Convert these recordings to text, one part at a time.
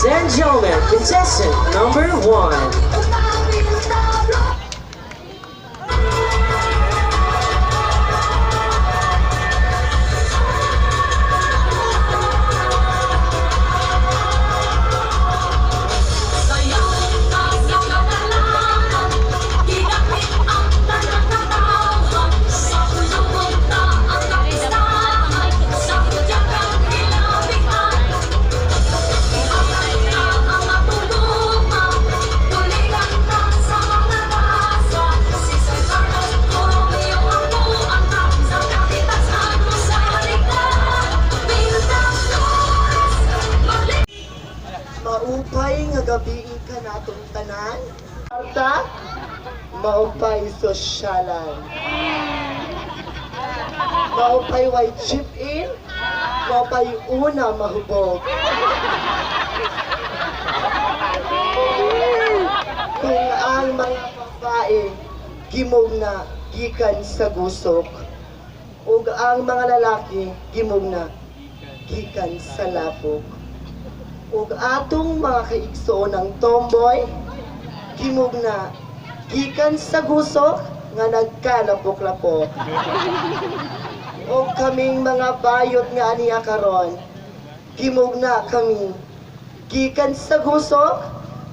and gentlemen, contestant number 1. Maupay nga gabiin ka natong tanan. Arta, maupay sosyalan. Maupay way chip in, maupay una mahubog. Kung ang mga babae gimog na gikan sa gusok, ug ang mga lalaki gimog na gikan sa lapok. Ug atong mga kaigsoon ng tomboy, gimog na gikan sa gusok nga nagkalapok-lapok. Ug kaming mga bayot nga aniya karon, gimog na kami gikan sa gusok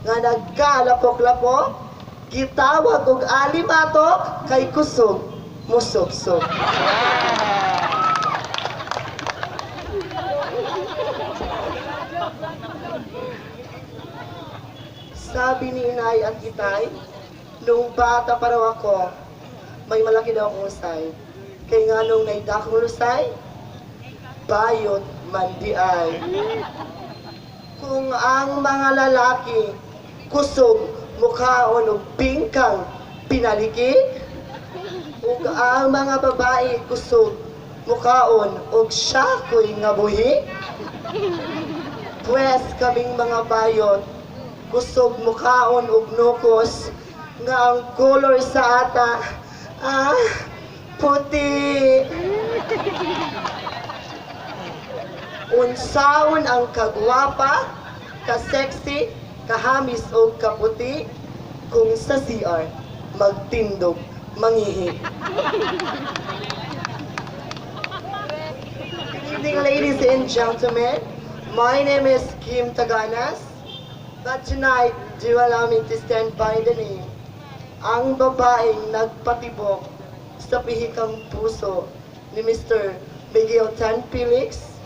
nga nagkalapok-lapok, gitawag og alimatok kay kusog musok-sok. Sabi ni inay at itay, nung bata pa raw ako, may malaki daw akong usay. Kaya nga nung naidakong lusay, bayot mandiay. Kung ang mga lalaki kusog mukhaon o pingkang pinalikig, ug ang mga babae kusog mukhaon og syakoy nga buhi, pwes kaming mga bayot kusog mukhaon og nukos nga ang color sa ata puti. Unsaon ang kagwapa, ka-sexy, kahamis o kaputi kung sa CR magtindog mangihi. Good evening, ladies and gentlemen. My name is Kim Taganas. But tonight, do you allow me to stand by the name? Ang babaeng nagpatibok sa pihikang puso ni Mr. Miguel Tan Felix.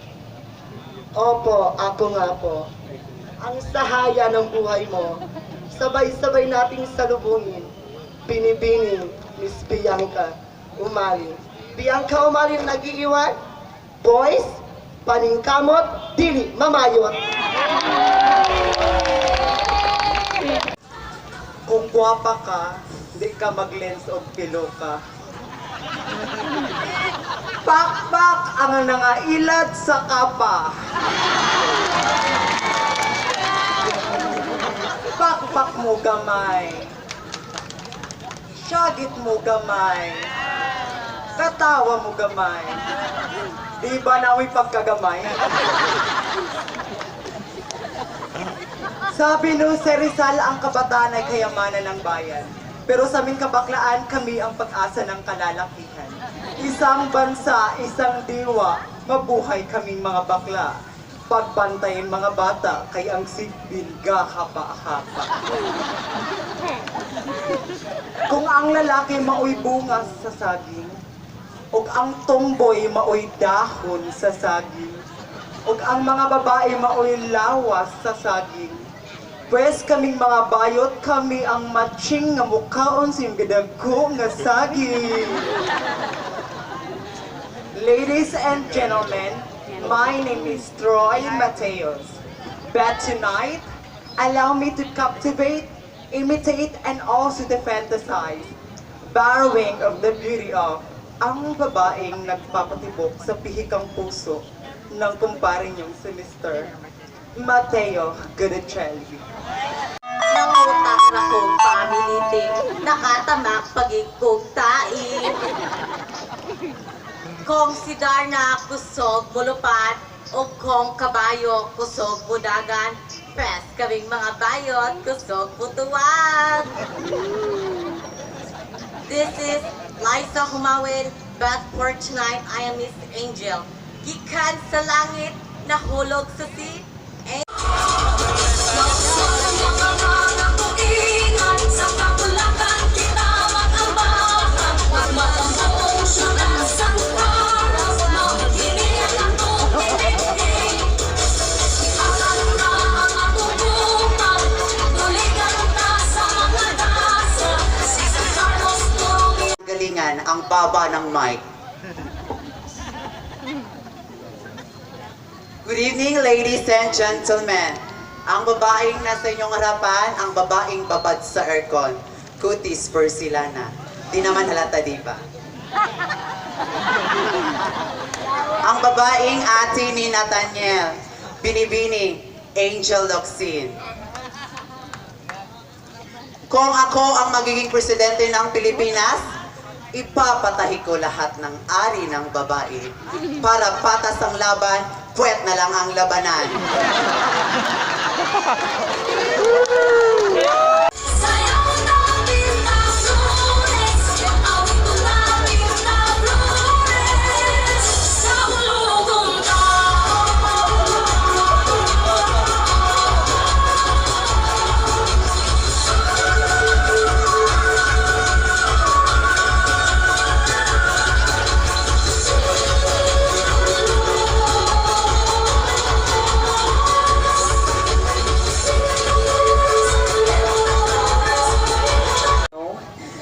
Opo, ako nga po. Ang sahaya ng buhay mo, sabay-sabay nating salubungin. Binibining, Miss Bianca Umali. Bianca Umali nag-iiwan? Boys, paningkamot, dili mamayot. Kung gwapa ka, di ka mag-lens o piloka. Pakpak ang nangailad sa kapa. Pakpak mo gamay. Syagit mo gamay. Katawa mo gamay. Di ba nawi pagkagamay? Sabi no, si Rizal, ang kabataan ay kayamanan ng bayan. Pero sa aming kabaklaan, kami ang pag-asa ng kalalakihan. Isang bansa, isang diwa, mabuhay kaming mga bakla. Pagbantayin mga bata, kay ang sigbil gahapa-hapa. Kung ang lalaki maoy bunga sa saging, ug ang tomboy maoy dahon sa saging, ug ang mga babae maoy lawas sa saging, pwes kaming mga bayot, kami ang matching nga mukhaon sa gadagko nga saging. Ladies and gentlemen, my name is Troy Mateos. But tonight, allow me to captivate, imitate, and also to fantasize, borrowing of the beauty of ang babaeng nagpapatibok sa pihikang puso ng kumpare niyong si Mr. Mateo Gudicelli. Nangutak na kong pamiliting, nakatamak pagigkugtain. Kong si Darna kusog mulupat, o kong kabayo kusog budagan, Press kaming mga bayot, kusog putuwag. This is Liza Humawin, but for tonight, I am Miss Angel. Gikan sa langit, nahulog sa sea. Galingan ang baba ng mic. Good evening, ladies and gentlemen. Ang babaeng nasa inyong harapan, ang babaeng babad sa aircon. Kutis porcelana. Di naman halata, di ba? Ang babaeng ate ni Nathaniel. Binibini, Angel Locsin. Kung ako ang magiging presidente ng Pilipinas, ipapatahi ko lahat ng ari ng babae para patas ang laban, puwet na lang ang labanan.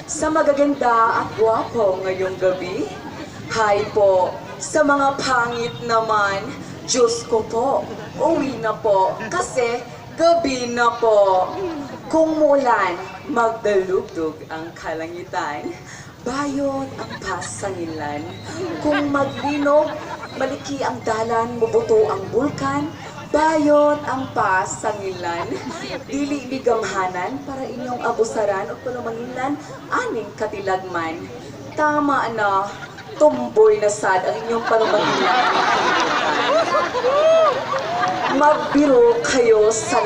Sa magaganda at gwapo ngayong gabi. Hi po, sa mga pangit naman, Diyos ko po, uwi na po, kasi gabi na po. Kung mulan, magdalugdog ang kalangitan, bayot ang pasangilan. Kung maglinog, maliki ang dalan, mubuto ang bulkan, bayot ang pasangilan, dili bigamhanan para inyong abusaran o palumangilan, aning katilagman. Tama na, tumboy na sad ang inyong palumangilan. Magbiro kayo sa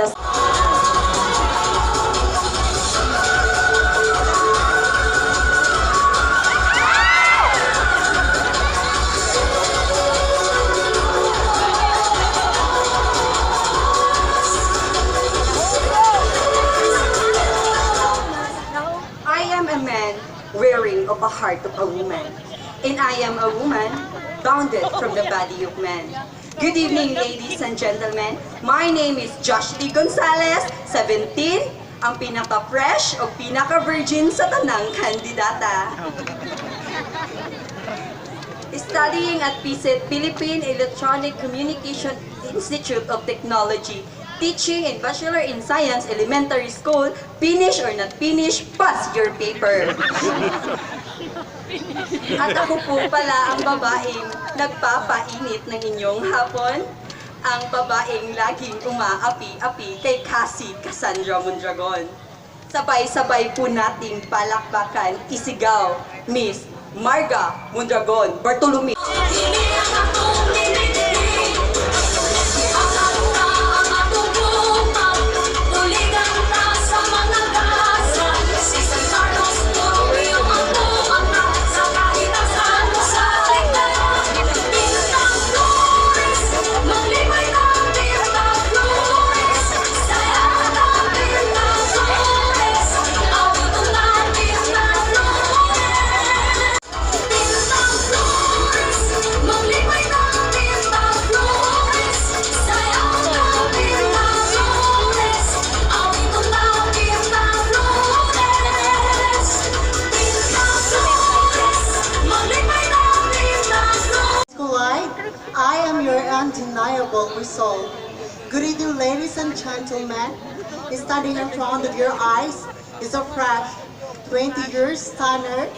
wearing of a heart of a woman. And I am a woman bounded from the body of man. Good evening, ladies and gentlemen. My name is Josh Lee Gonzalez, 17, ang pinaka-fresh o pinaka-virgin sa tanang kandidata. Studying at PSET, Philippine Electronic Communication Institute of Technology. Teaching in Bachelor in Science Elementary School, finish or not finish, pass your paper. At ako po pala ang babaeng nagpapainit ng inyong hapon, ang babaeng laging umaapi-api kay Cassie Cassandra Mondragon. Sabay-sabay po nating palakpakan, isigaw, Miss Marga Mondragon Bartolome. I am your undeniable resolve. Good evening, ladies and gentlemen. Standing in front of your eyes is a fresh 20 years stunner.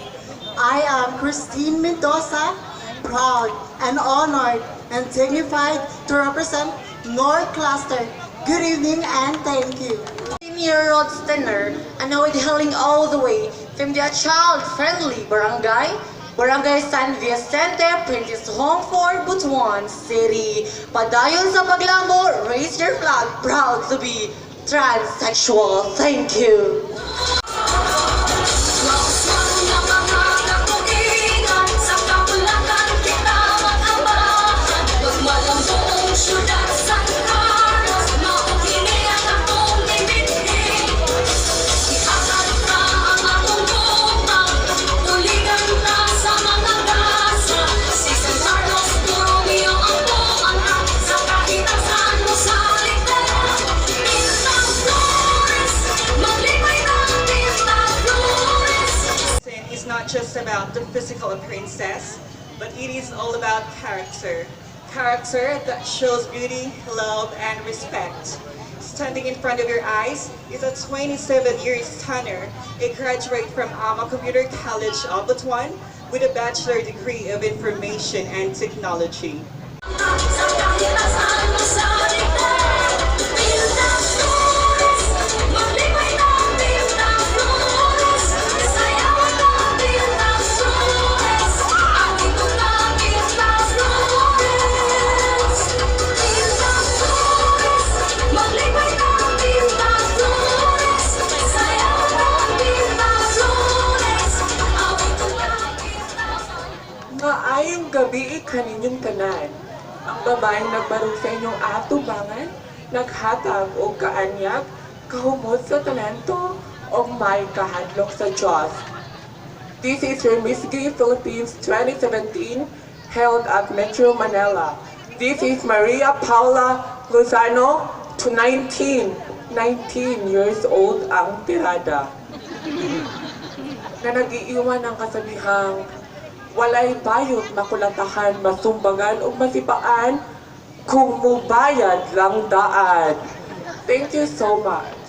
I am Christine Mendoza, proud and honored and dignified to represent North Cluster. Good evening and thank you. 10-year-old stunner, and now with hailing all the way from the child-friendly barangay, Barangay San Vicente, Princess Home for Butuan City. Padayon sa paglamo, raise your flag, proud to be transsexual. Thank you. Is not just about the physical appearances, but it is all about character. Character that shows beauty, love, and respect. Standing in front of your eyes is a 27-year stunner, a graduate from Ama Computer College of Butuan with a bachelor degree of information and technology. Maayong gabi kaninyong tanan. Ang babaeng nagbarog sa inyong atubangan, naghatag o kaanyag, kahumot sa talento o may kahadlok sa Diyos. This is your Miss Gay Philippines 2017 held at Metro Manila. This is Maria Paula Lozano to 19 years old ang tirada. Na nag-iiwan ng kasabihang walay bayot makulatahan, masumbangan o masipaan, kung mubayad lang daan. Thank you so much.